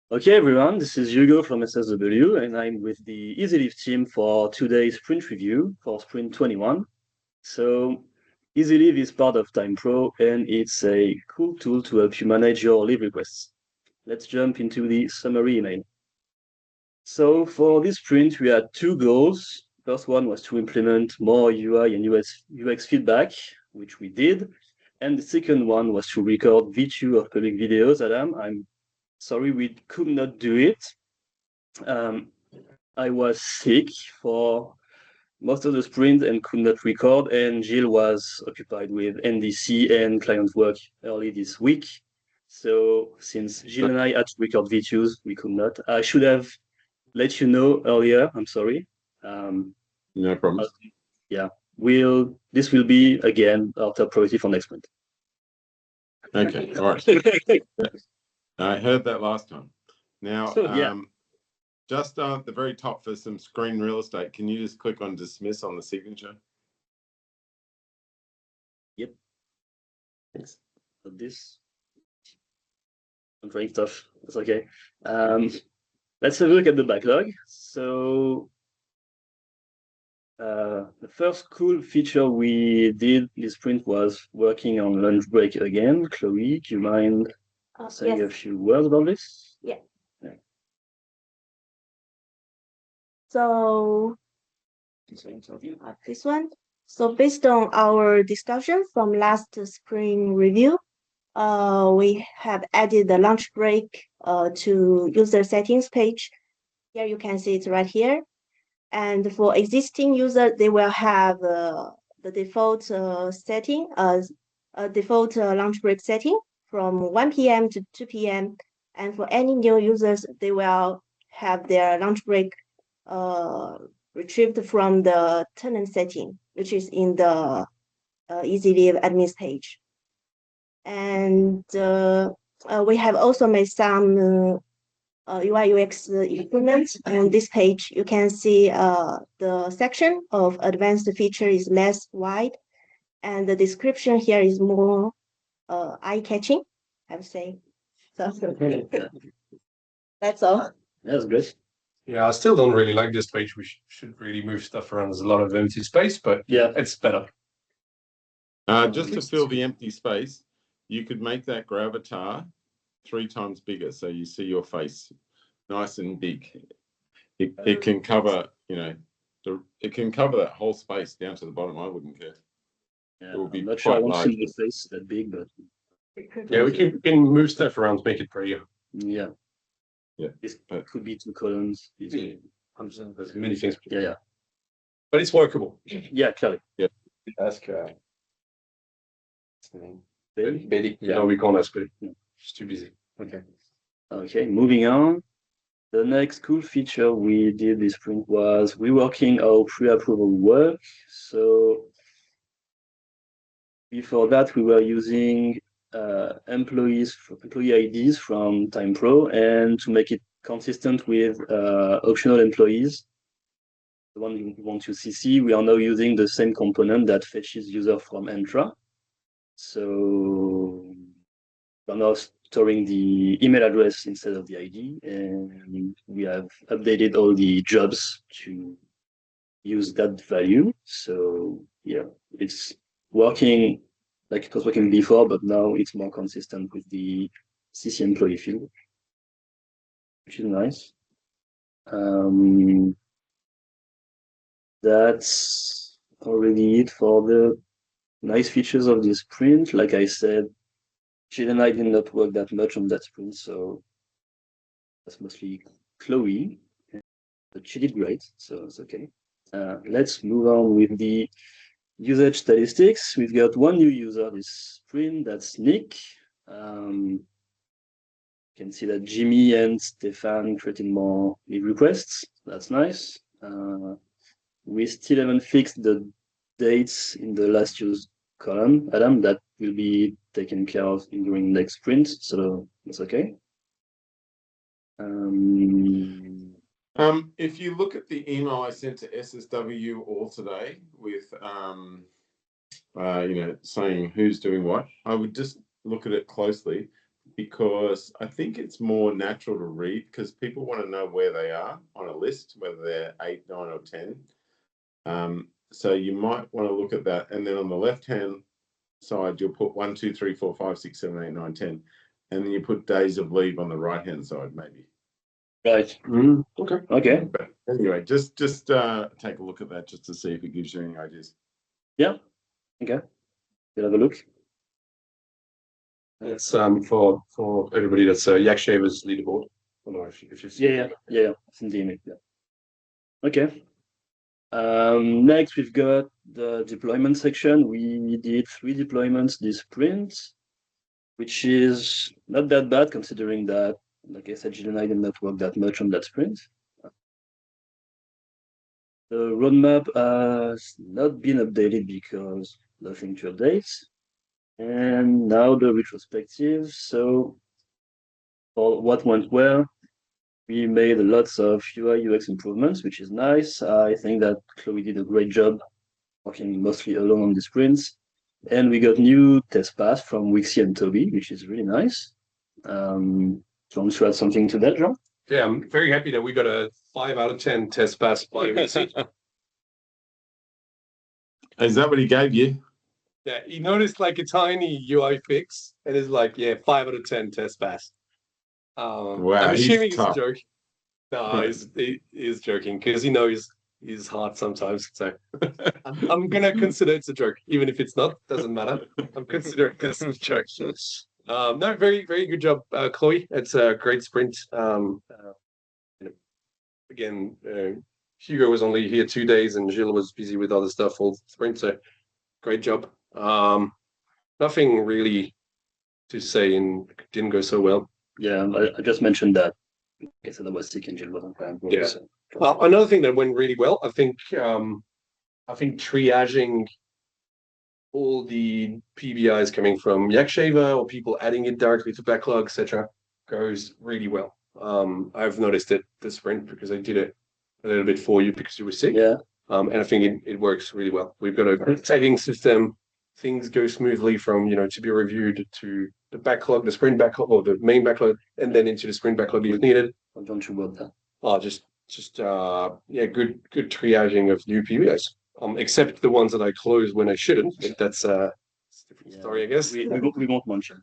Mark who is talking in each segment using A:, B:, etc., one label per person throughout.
A: Okay, everyone, this is Hugo from SSW, and I'm with the EasyLeave team for today's sprint review for sprint 21. So, EasyLeave is part of TimePro, and it's a cool tool to help you manage your leave requests. Let's jump into the summary email. So, for this sprint, we had two goals. First one was to implement more UI and UX feedback, which we did. And the second one was to record V2 of public videos. Adam, I'm sorry we could not do it. I was sick for most of the sprint and could not record, and Gilles was occupied with NDC and client work early this week. So since Gilles and I had to record V2s, we could not. I should have let you know earlier. I'm sorry.
B: No problem.
A: Yeah, this will be again our top priority for next month.
B: Okay, all right. I heard that last time. Now, just at the very top for some screen real estate, can you just click on dismiss on the signature?
A: Yep. Thanks. So this. I'm trying stuff. That's okay. Let's have a look at the backlog. So the first cool feature we did this sprint was working on lunch break again. Chloe, do you mind saying a few words about this?
C: Yeah. So this one. So based on our discussion from last spring review, we have added the lunch break to user settings page. Here you can see it right here. And for existing users, they will have the default setting as a default lunch break setting from 1 p.m. to 2 p.m. And for any new users, they will have their lunch break retrieved from the tenant setting, which is in the EasyLeave admin page. And we have also made some UI UX improvements. On this page, you can see the section of advanced feature is less wide, and the description here is more eye-catching, I would say. So that's all.
A: That's good.
D: Yeah, I still don't really like this page. We should really move stuff around. There's a lot of empty space, but yeah, it's better.
B: Just to fill the empty space, you could make that gravatar 3 times bigger, so you see your face nice and big. It can cover, it can cover that whole space down to the bottom. I wouldn't care.
A: Yeah,
B: it will be
A: I'm not sure I
B: quite
A: want to
B: large.
A: see the face that big, but
D: yeah, we can move stuff around to make it prettier.
A: Yeah.
B: Yeah.
A: This could be 2 columns.
D: There's many things.
A: Yeah.
D: But it's workable.
A: Yeah, clearly.
B: Yeah.
D: Ask
A: Bailey?
D: Bailey.
A: Yeah.
D: No, we can't ask Bailey. No, she's too busy.
A: Okay. Okay, moving on. The next cool feature we did this sprint was reworking our pre-approval work. So before that, we were using employee IDs from TimePro, and to make it consistent with optional employees, the one you want to CC, we are now using the same component that fetches user from Entra. So we're now storing the email address instead of the ID, and we have updated all the jobs to use that value. So yeah, it's working like it was working before, but now it's more consistent with the CC employee field, which is nice. That's already it for the nice features of this sprint. Like I said, Jill and I did not work that much on that sprint, so that's mostly Chloe, but she did great, so it's okay. Let's move on with the usage statistics. We've got 1 new user this sprint, that's Nick. You can see that Jimmy and Stefan created more leave requests. That's nice. We still haven't fixed the dates in the last used column, Adam. That will be taken care of during next sprint, so that's okay.
B: If you look at the email I sent to SSW all today with saying who's doing what, I would just look at it closely. because I think it's more natural to read because people want to know where they are on a list, whether they're 8, 9, or 10. So you might want to look at that, and then on the left-hand side, you'll put 1, 2, 3, 4, 5, 6, 7, 8, 9, 10, and then you put days of leave on the right-hand side, maybe.
A: Right.
B: Okay.
A: Okay.
B: But anyway, just take a look at that just to see if it gives you any ideas.
A: Yeah. Okay. We'll have a look.
D: It's for everybody that's Yakshaver's leaderboard. I don't know if you see
A: Yeah. It's in the image. Yeah. Okay. Next, we've got the deployment section. We did 3 deployments this sprint, which is not that bad considering that, like I said, Jill and I did not work that much on that sprint. The roadmap has not been updated because nothing to update. And now the retrospective. So for what went well, we made lots of UI UX improvements, which is nice. I think that Chloe did a great job working mostly alone on the sprints. And we got new test pass from Wixie and Toby, which is really nice. Do you want to add something to that, John?
D: Yeah, I'm very happy that we got a 5 out of 10 test pass by Wixie.
B: Is that what he gave you?
D: Yeah, he noticed like a tiny UI fix and is like, yeah, 5 out of 10 test pass.
B: Wow,
D: I'm assuming
B: he's
D: it's a
B: tough.
D: joke. No, he's joking because he knows his heart sometimes. So I'm gonna consider it's a joke, even if it's not. Doesn't matter. I'm considering this a joke. No, very good job, Chloe. It's a great sprint. Again, Hugo was only here 2 days, and Gilles was busy with other stuff all sprint. So great job. Nothing really to say, and didn't go so well.
A: Yeah, I just mentioned that. I said I was sick and Jill wasn't playing.
D: Yeah.
A: So.
D: Another thing that went really well, I think triaging all the PBIs coming from Yakshaver or people adding it directly to backlog, etc., goes really well. I've noticed it this sprint because I did it a little bit for you because you were sick.
A: Yeah.
D: And I think it works really well. We've got a tagging system. Things go smoothly from to be reviewed to the backlog, the sprint backlog, or the main backlog, and then into the sprint backlog if needed.
A: Don't you work that?
D: Oh, good triaging of new PBIs. Except the ones that I close when I shouldn't. But that's a different story, I guess.
A: We won't mention.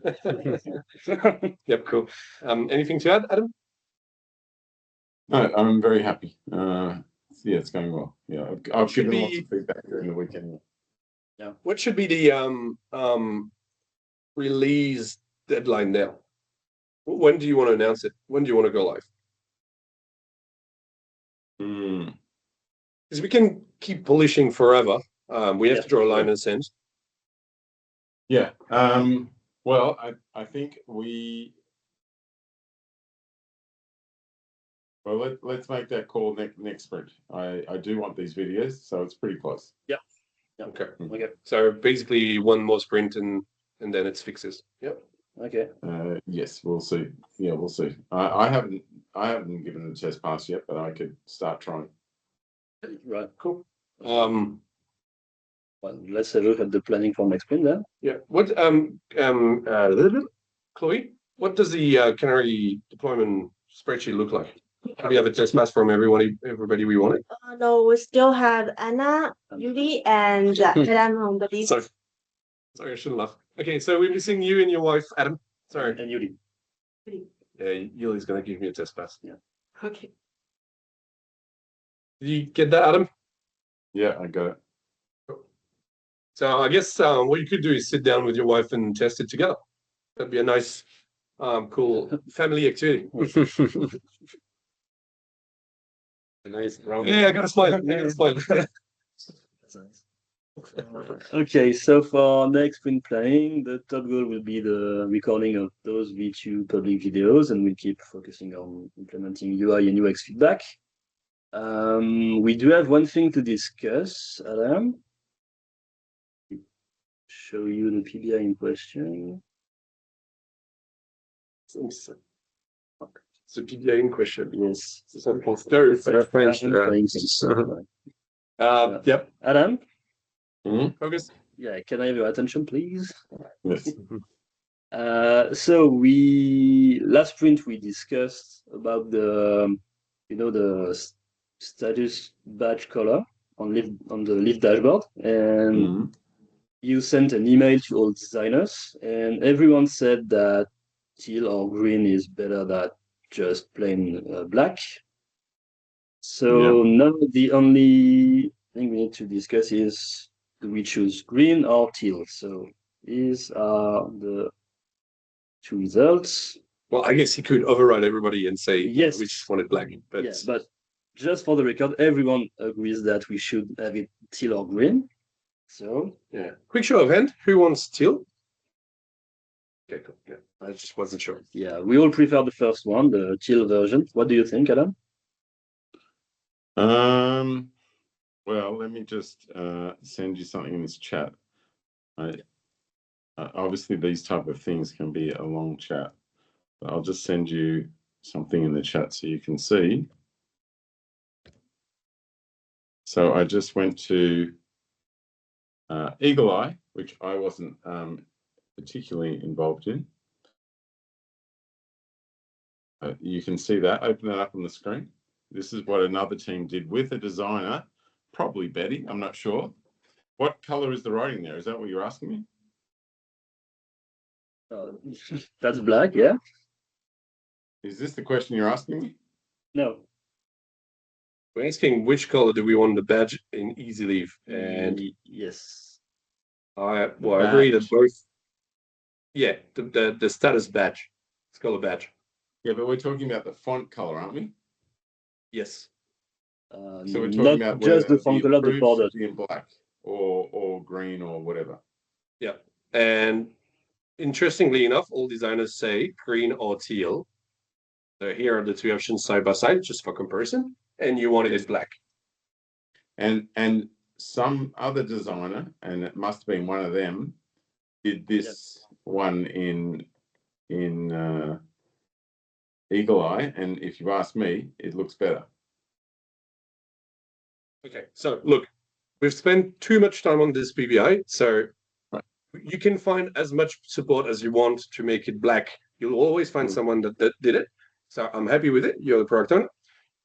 D: Yep, cool. Anything to add, Adam?
B: No, I'm very happy. Yeah, it's going well. Yeah, I've given lots of feedback during the weekend.
D: Yeah. What should be the release deadline now? When do you want to announce it? When do you want to go live? Because we can keep polishing forever. We have to draw a line in a sense.
B: Yeah. Well, I think we. Well, let's make that call next sprint. I do want these videos, so it's pretty close.
A: Yeah.
D: Okay. So basically, one more sprint and then it's fixes. Yep.
A: Okay.
B: Yes, we'll see. Yeah, we'll see. I haven't given the test pass yet, but I could start trying.
A: Right. Cool.
B: Um,
A: Well, let's have a look at the planning for next sprint then.
D: Yeah. What Chloe, what does the Canary deployment spreadsheet look like? Do we have a test pass from everybody we wanted?
C: No, we still have Anna, Yuli, and Adam on the list.
D: Sorry, I shouldn't laugh. Okay, so we're missing you and your wife, Adam. Sorry.
A: And Yuli.
D: Yeah, Yuli's gonna give me a test pass.
A: Yeah.
C: Okay.
D: Did you get that, Adam?
B: Yeah, I got it.
D: So I guess what you could do is sit down with your wife and test it together. That'd be a nice, cool family activity.
A: Nice round.
D: Yeah, I gotta smile.
A: That's nice. Okay, so for next sprint planning, the top goal will be the recording of those V2 public videos, and we'll keep focusing on implementing UI and UX feedback. We do have one thing to discuss, Adam. Show you the PBI in question.
D: It's a PBI in question.
A: Yes.
D: It's very
A: French.
D: Yep.
A: Adam?
D: Focus.
A: Yeah, can I have your attention, please?
B: Yes.
A: So last sprint we discussed about the status badge color on the Leaf dashboard, and you sent an email to all designers, and everyone said that teal or green is better than just plain black. So now the only thing we need to discuss is, do we choose green or teal? So these are the two results.
D: Well, I guess he could override everybody and say,
A: yes,
D: we just wanted black. But
A: yeah, but just for the record, everyone agrees that we should have it teal or green. So
D: yeah, quick show of hand. Who wants teal? Okay, cool. Yeah, I just wasn't sure.
A: Yeah, we all prefer the first one, the teal version. What do you think, Adam?
B: Well, let me just send you something in this chat. Obviously, these type of things can be a long chat. But I'll just send you something in the chat so you can see. So I just went to Eagle Eye, which I wasn't particularly involved in. You can see that. Open it up on the screen. This is what another team did with a designer, probably Betty, I'm not sure. What color is the writing there? Is that what you're asking me?
A: That's black, yeah.
B: Is this the question you're asking me?
A: No.
D: We're asking which color do we want the badge in EasyLeave, and
A: yes,
D: I agree that both. Yeah, the status badge, it's called a badge.
B: Yeah, but we're talking about the font color, aren't we?
D: Yes.
B: So we're talking about
A: just the font color, the border
B: in black or green or whatever.
D: Yeah, and interestingly enough, all designers say green or teal. So here are the two options side by side, just for comparison. And you want it as black.
B: And some other designer, and it must have been one of them, did this one in Eagle Eye, and if you ask me, it looks better.
D: Okay, so look, we've spent too much time on this PBI, so you can find as much support as you want to make it black. You'll always find someone that did it. So I'm happy with it. You're the product owner.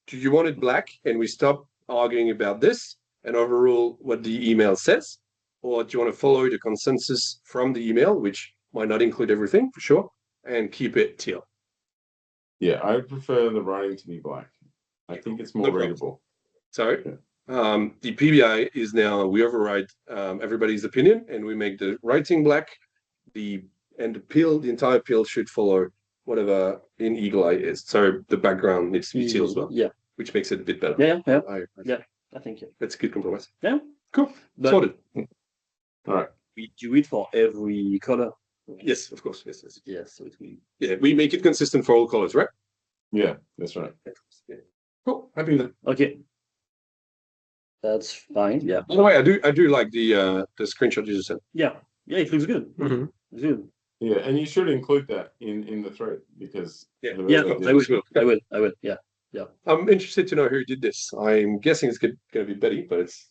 D: Do you want it black and we stop arguing about this and overrule what the email says? Or do you want to follow the consensus from the email, which might not include everything for sure, and keep it teal?
B: Yeah, I prefer the writing to be black. I think it's more readable.
D: So the PBI is now, we override everybody's opinion and we make the writing black. The entire peel should follow whatever in Eagle Eye is. So the background needs to be teal as well.
A: Yeah.
D: Which makes it a bit better.
A: I think
D: that's a good compromise.
A: Yeah.
D: Cool. Sorted.
B: All right.
A: We do it for every color.
D: Yes, of course. Yes.
A: Yes. So it will.
D: Yeah, we make it consistent for all colors, right?
B: Yeah, that's right.
D: Yeah. Cool. Happy with that.
A: Okay. That's fine. Yeah.
D: By the way, I do like the screenshot you just sent.
A: Yeah. Yeah, it looks good.
D: Mm-hmm.
A: It's good.
B: Yeah, and you should include that in the thread because
A: I will. Yeah. Yeah.
D: I'm interested to know who did this. I'm guessing it's going to be Betty, but it's.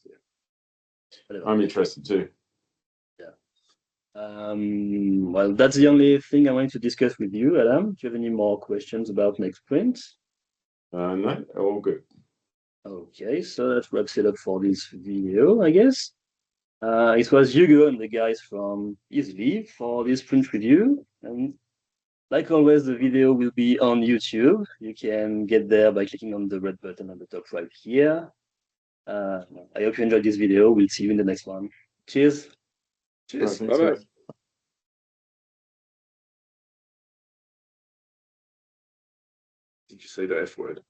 B: I'm interested too.
A: Yeah. Well, that's the only thing I wanted to discuss with you, Adam. Do you have any more questions about next sprint?
B: No, all good.
A: Okay, so that wraps it up for this video, I guess. It was Hugo and the guys from EasyLeave for this sprint review. And like always, the video will be on YouTube. You can get there by clicking on the red button on the top right here. I hope you enjoyed this video. We'll see you in the next one. Cheers.
D: Cheers. Bye-bye. Did you say the F word?